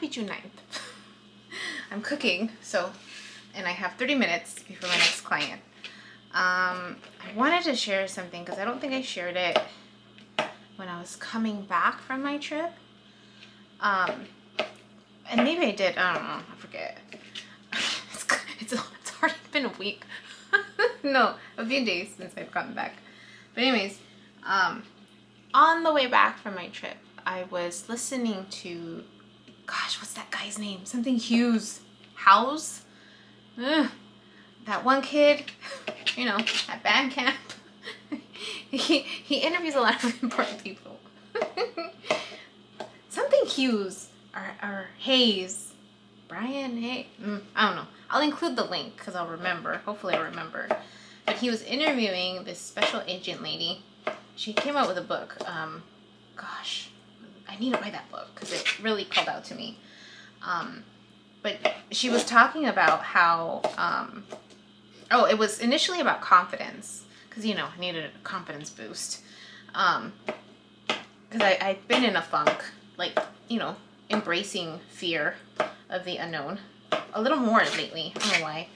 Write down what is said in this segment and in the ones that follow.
happy June 9th. I'm cooking, and I have 30 minutes before my next client. I wanted to share something because I don't think I shared it when I was coming back from my trip. And maybe I did, I don't know, I forget. It's already been a week. No, a few days since I've gotten back. But anyways, on the way back from my trip, I was listening to, gosh, what's that guy's name? Something Hughes. House? That one kid, you know, at band camp. He interviews a lot of important people. Something Hughes or Hayes. Brian Hayes. I don't know. I'll include the link because I'll remember. Hopefully I'll remember. But he was interviewing this special agent lady. She came out with a book. Gosh, I need to buy that book because it really called out to me. But she was talking about how, it was initially about confidence. Because, you know, I needed a confidence boost. Because I've been in a funk, like, you know, embracing fear of the unknown. A little more lately. I don't know why.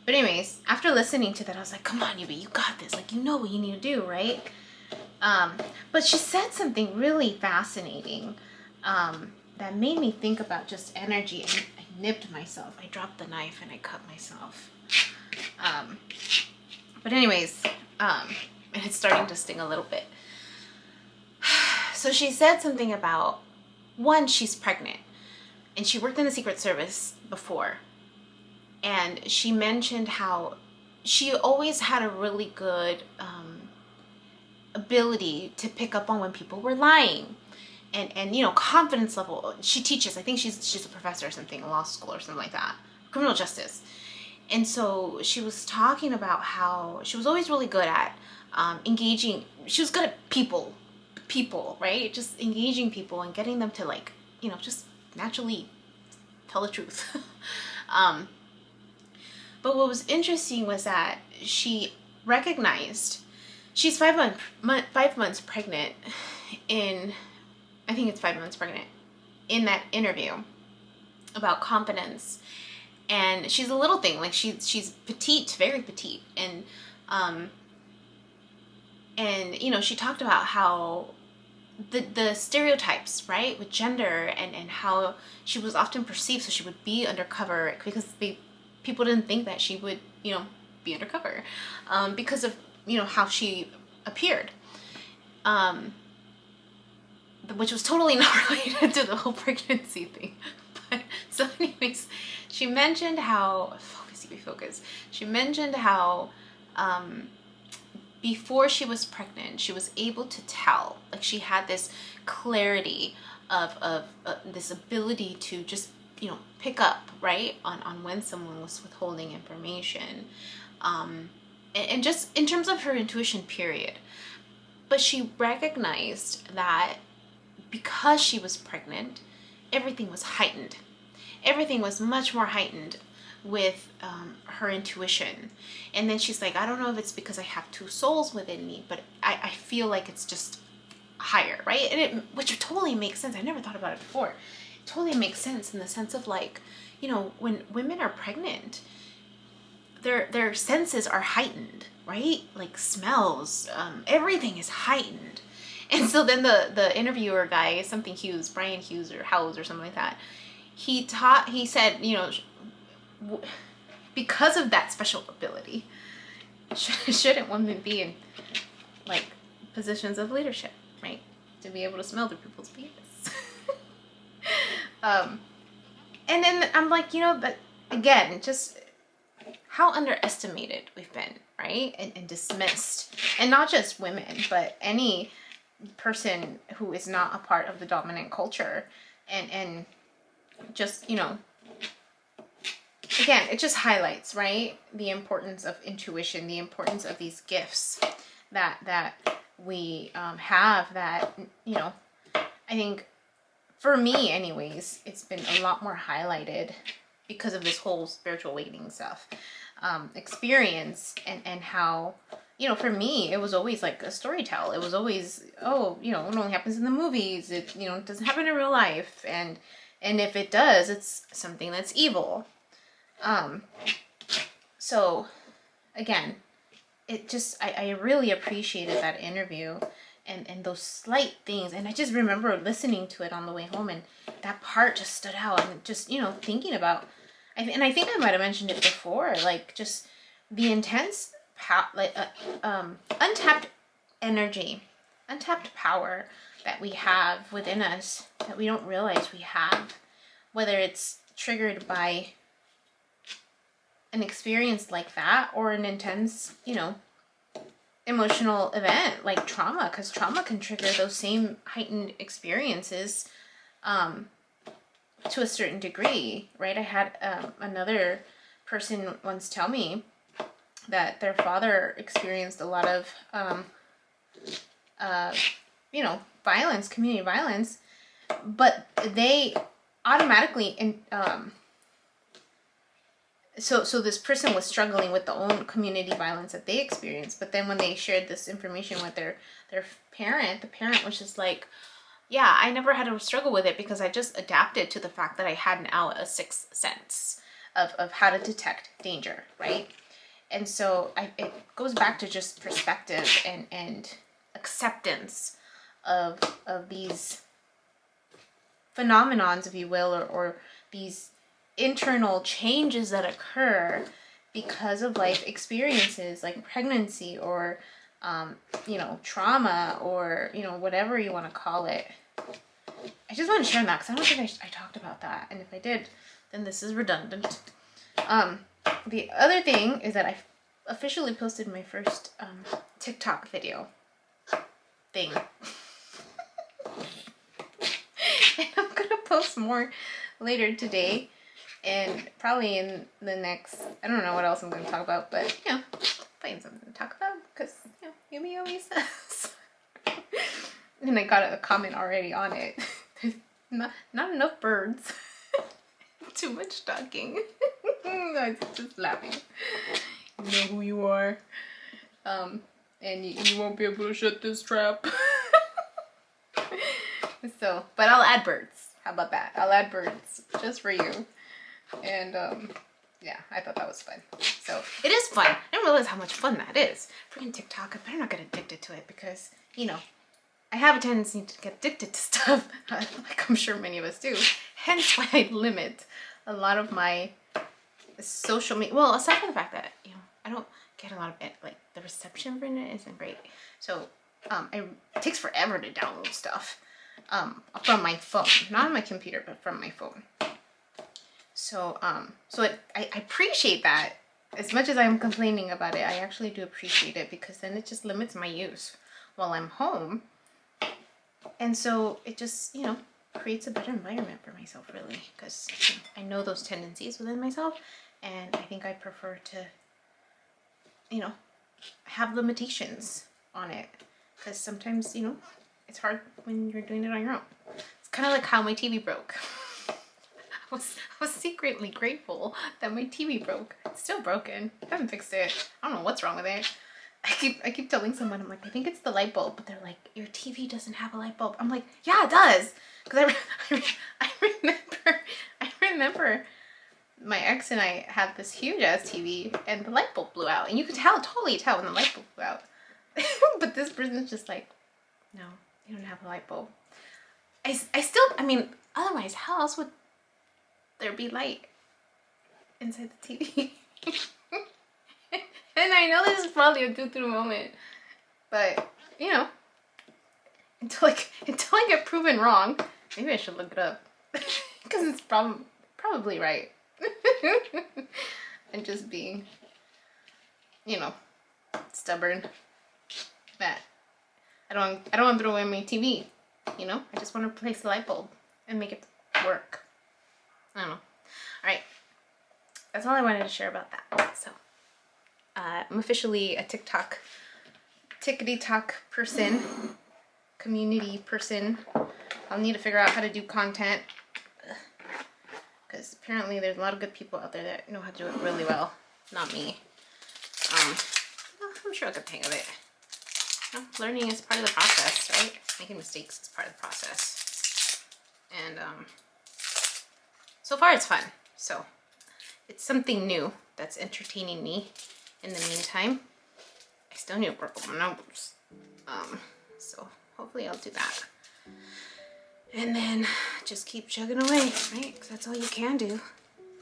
But anyways, after listening to that, I was like, come on, Yubi, you got this. Like, you know what you need to do, right? But she said something really fascinating that made me think about just energy. And I nipped myself. I dropped the knife and I cut myself. But anyways, and it's starting to sting a little bit. So she said something about, one, she's pregnant. And she worked in the Secret Service before. And she mentioned how she always had a really good ability to pick up on when people were lying. And you know, confidence level. She teaches, I think she's a professor or something, law school or something like that. Criminal justice. And so she was talking about how she was always really good at engaging. She was good at people, right? Just engaging people and getting them to, like, you know, just naturally tell the truth. But what was interesting was that she recognized she's 5 months pregnant in that interview about confidence. And she's a little thing, like she's petite, very petite. And you know, she talked about how the stereotypes, right, with gender and how she was often perceived, so she would be undercover because people didn't think that she would, you know, be undercover because of, you know, how she appeared. Which was totally not related to the whole pregnancy thing. But so anyways, she mentioned how, focus. She mentioned how before she was pregnant, she was able to tell, like she had this clarity of this ability to just, you know, pick up, right, on when someone was withholding information, and just in terms of her intuition, period. But she recognized that because she was pregnant, everything was heightened. Everything was much more heightened with her intuition. And then she's like, I don't know if it's because I have two souls within me, but I feel like it's just higher, right? And which totally makes sense. I never thought about it before. It totally makes sense in the sense of, like, you know, when women are pregnant, their senses are heightened, right? Like smells, everything is heightened. And so then the interviewer guy, something Hughes, Brian Hughes or Howes or something like that, he said, you know, because of that special ability, shouldn't women be in, like, positions of leadership, right? To be able to smell through people's penis. And then I'm like, you know, but again, just how underestimated we've been, right? And dismissed. And not just women, but any person who is not a part of the dominant culture. And just, you know, again, it just highlights, right, the importance of intuition, the importance of these gifts that we have, that, you know, I think for me anyways, it's been a lot more highlighted because of this whole spiritual awakening stuff, experience, and how, you know, for me, it was always like a story tell. It was always, oh, you know, it only happens in the movies. It, you know, it doesn't happen in real life. And And if it does, it's something that's evil. So again, it just, I really appreciated that interview and those slight things. And I just remember listening to it on the way home, and that part just stood out, and just, thinking about, and I think I might have mentioned it before, like just the intense untapped energy, untapped power that we have within us that we don't realize we have, whether it's triggered by an experience like that or an intense, emotional event like trauma, because trauma can trigger those same heightened experiences to a certain degree, right? I had another person once tell me that their father experienced a lot of violence, community violence, but they automatically so this person was struggling with the own community violence that they experienced, but then when they shared this information with their parent, the parent was just like, yeah, I never had to struggle with it because I just adapted to the fact that I had now a sixth sense of how to detect danger, right? And so it goes back to just perspective and acceptance of these phenomenons, if you will, or these internal changes that occur because of life experiences like pregnancy or trauma, or whatever you want to call it. I just want to share that because I don't think I talked about that, and if I did, then this is redundant. The other thing is that I officially posted my first TikTok video thing. And I'm gonna post more later today, and probably in the next, I don't know what else I'm going to talk about, but, find something to talk about, because, Yubi always says. And I got a comment already on it. There's not enough birds. Too much talking. I was just laughing. You know who you are. And you won't be able to shut this trap. So, but I'll add birds. How about that? I'll add birds just for you. And yeah, I thought that was fun. So it is fun. I didn't realize how much fun that is. Freaking TikTok. I better not get addicted to it because, I have a tendency to get addicted to stuff, like I'm sure many of us do. Hence why I limit a lot of my social media. Well, aside from the fact that, I don't get a lot of it, like the reception for it isn't great. So it takes forever to download stuff from my phone. Not on my computer, but from my phone. So, I appreciate that. As much as I'm complaining about it, I actually do appreciate it because then it just limits my use while I'm home. And so it just, creates a better environment for myself, really, because I know those tendencies within myself, and I think I prefer to, have limitations on it, because sometimes, it's hard when you're doing it on your own. It's kind of like how my TV broke. I was secretly grateful that my TV broke. It's still broken. I haven't fixed it. I don't know what's wrong with it. I keep telling someone, I'm like, I think it's the light bulb, but they're like, your TV doesn't have a light bulb. I'm like, yeah, it does, because I remember my ex and I had this huge ass TV, and the light bulb blew out, and you could totally tell when the light bulb blew out. But this person's just like, no, you don't have a light bulb. Otherwise, how else would there be light inside the TV? And I know this is probably a doo-doo moment, but, until I get proven wrong, maybe I should look it up, because it's probably right. And just being, stubborn, that I don't want to throw away my TV, I just want to replace the light bulb and make it work. I don't know. All right, that's all I wanted to share about that. So I'm officially a tickety-talk person, community person. I'll need to figure out how to do content, because apparently there's a lot of good people out there that know how to do it really well. Not me. I'm sure I'll get the hang of it. Learning is part of the process, right? Making mistakes is part of the process. And so far it's fun. So it's something new that's entertaining me. In the meantime, I still need to work on my numbers. So hopefully I'll do that. And then just keep chugging away, right? Because that's all you can do.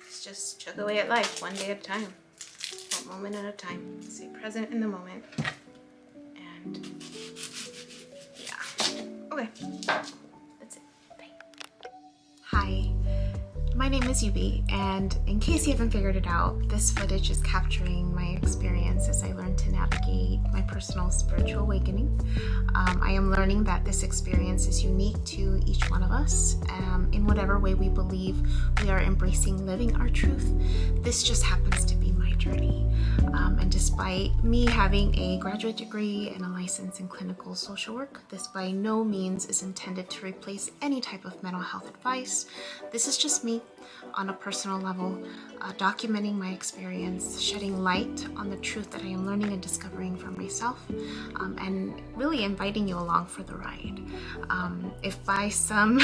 It's just chug away at life, one day at a time. One moment at a time. Stay present in the moment. And yeah. Okay. That's it. Bye. Hi. My name is Yubi, and in case you haven't figured it out, this footage is capturing my experience as I learn to navigate my personal spiritual awakening. I am learning that this experience is unique to each one of us, in whatever way we believe we are embracing living our truth. This just happens to be my journey. And despite me having a graduate degree and a license in clinical social work, this by no means is intended to replace any type of mental health advice. This is just me on a personal level, documenting my experience, shedding light on the truth that I am learning and discovering for myself, and really inviting you along for the ride. If by some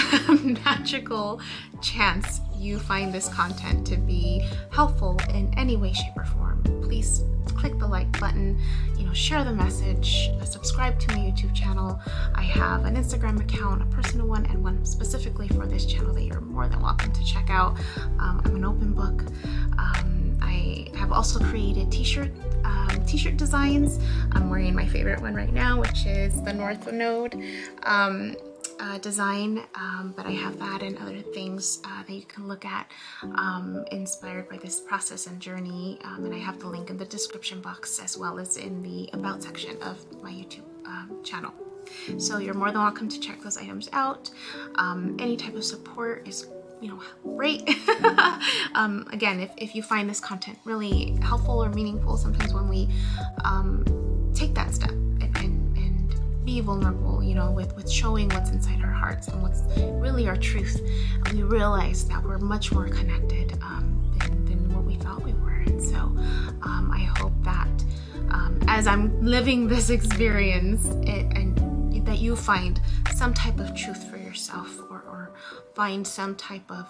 magical chance you find this content to be helpful in any way, shape, or form, please click the like button, share the message, subscribe to my YouTube channel. I have an Instagram account, a personal one, and one specifically for this channel that you're more than welcome to check out. I'm an open book. I have also created t-shirt designs. I'm wearing my favorite one right now, which is the North Node design, but I have that and other things that you can look at inspired by this process and journey, and I have the link in the description box as well as in the about section of my YouTube channel. So you're more than welcome to check those items out. Any type of support is great. Again, if you find this content really helpful or meaningful, sometimes when we take that step and be vulnerable, with showing what's inside our hearts and what's really our truth, we realize that we're much more connected than what we thought we were. And so I hope that as I'm living this experience, and that you find some type of truth for yourself, or find some type of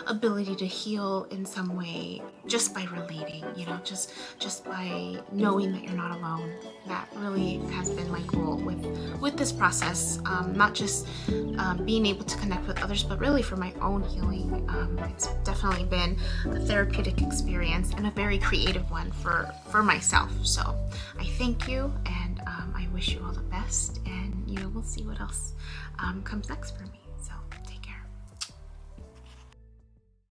ability to heal in some way just by relating, just by knowing that you're not alone. That really has been my goal with this process, not just being able to connect with others, but really for my own healing. It's definitely been a therapeutic experience and a very creative one for myself. So I thank you, and I wish you all the best, and we'll see what else comes next for me.